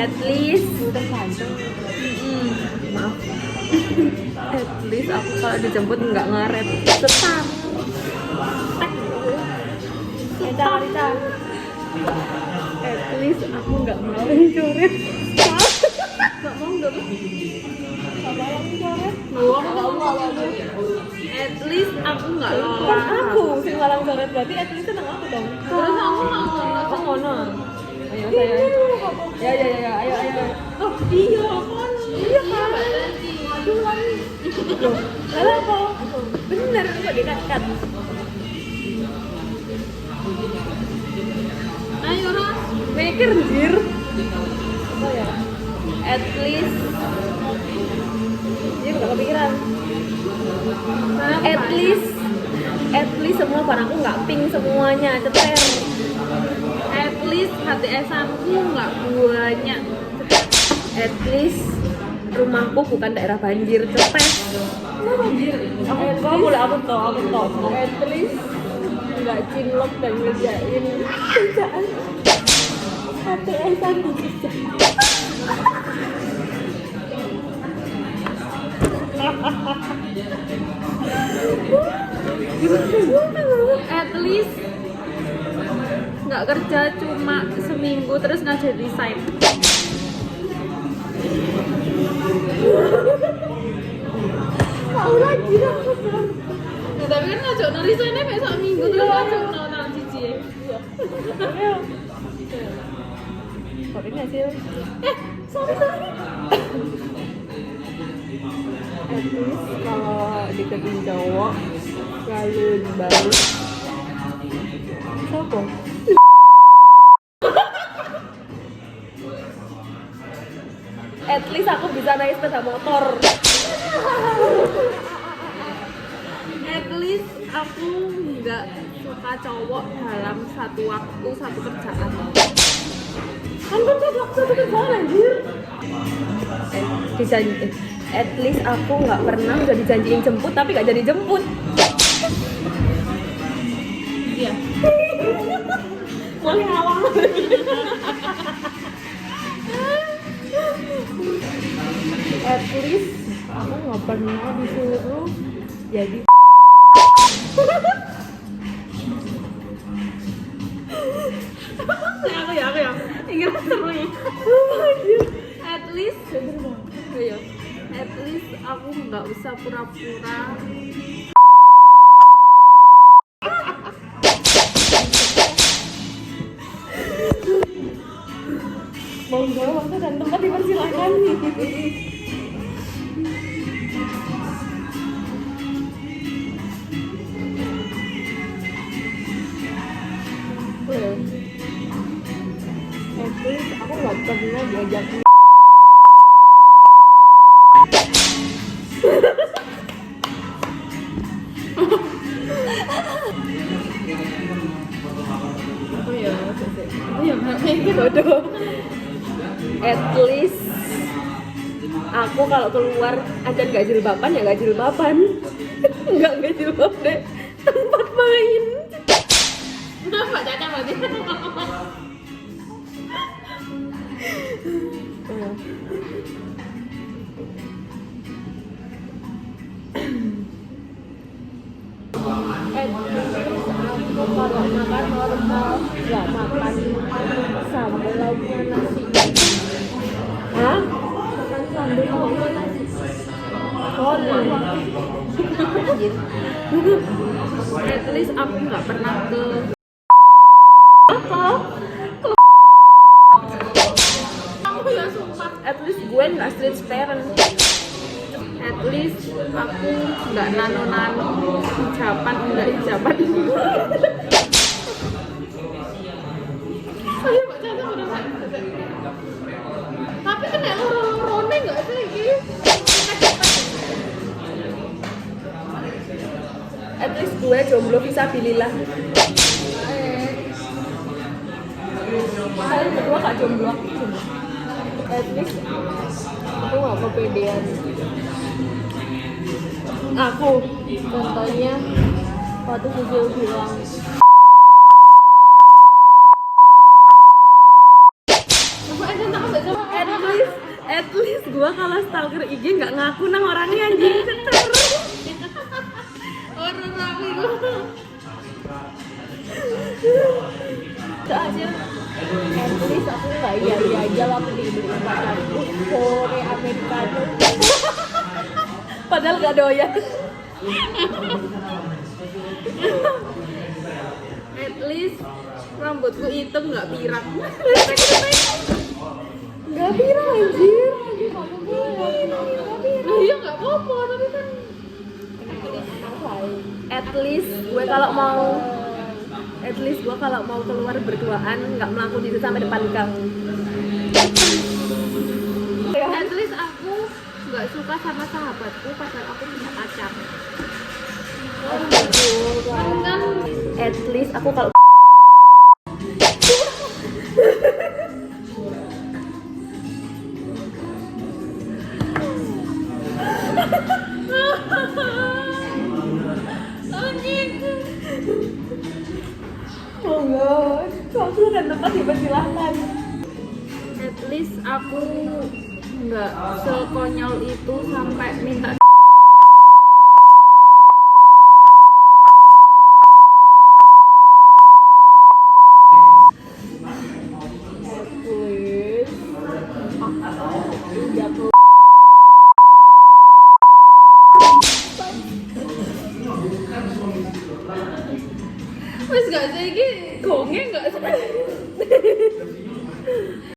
At least udah ganteng. maaf. At least aku kalau dijemput nggak ngaret. Tetap. Rita. At least aku nggak mau coret. Nggak mau dong. Apa yang coret? At least aku nggak Kan lolos. aku sing malang coret berarti at least tenang aku dong. Terus aku nggak ngono. Ayo saya. Ya, ayo. Oh iya kan. Iya kan. Aduh kan. Loh, lalu apa? Bener kok dikat-kat. Ayo Ras. Mikir anjir. Apa ya? At least. Dia enggak kepikiran. At least semua barangku nggak pink semuanya, ceter. At least HTS-anku nggak banyak. At least rumahku bukan daerah banjir, ceter. Anjir. Aku boleh aku tau. At least nggak cinlok dan ngerjain kerjaan. HTS-an bisa. At least nggak kerja cuma seminggu terus nggak jadi resign. Tahu lagi lah. Ya, tapi kan ngajak resignnya besok minggu terus ngajak nang cici. Ayo. Kok ini hasil? Sorry. At least kalau deketin cowok selalu dibalas. Siapa? At least aku bisa naik sepeda motor. At least aku nggak suka cowok dalam satu waktu satu kerjaan. Kan satu kerjaan anjir. At least aku nggak pernah udah dijanjiin jemput tapi nggak jadi jemput. Iya. Mulai awal. At least aku nggak pernah disuruh jadi aku ya. Ingat seru ya. At least, ayo. At least aku nggak usah pura-pura. monggo waktu dan tempat dipersilakan. At least aku nggak pernah diajak. At least aku kalau keluar aja nggak jilbaban ya nggak jilbaban. nggak jilbab deh tempat main. Kenapa Caca berarti? Aku kalau makan normal nggak makan sambal lauknya nasi. Hah? Makan sambal lauknya nasi. At least aku nggak pernah ke apa? Aku ya sumpah. At least gue nggak street parent. At least aku nggak nano hijaban nggak hijaban. Saya baca tuh udah tapi kan ya lorone nggak sih ini. At least gue jomblo visabilillah. Kalian berdua gak jomblo? At least aku gak kepedean. Aku Contohnya waktu Sisil bilang aku aja tak gua kalau stalker IG nggak ngaku nang orangnya anjing cecer. Orang rapi lu. Soalnya at least aku nggak iya aja waktu dibeli pacarku sore americano. Padahal gak doyan. At least rambutku hitam nggak pirang. Nggak pirang anjir. Iya nggak apa-apa tapi kan At least gue kalau mau keluar berduaan nggak melakukan itu sampai depan gang. at least aku nggak suka sama sahabatku padahal aku punya pacar. Kan At least aku kalau oh enggak, waktu dan tempat dipersilahkan. at least aku nggak sekonyol itu sampai minta Please. Udah tuh. wes gak sih ini gongnya nggak sih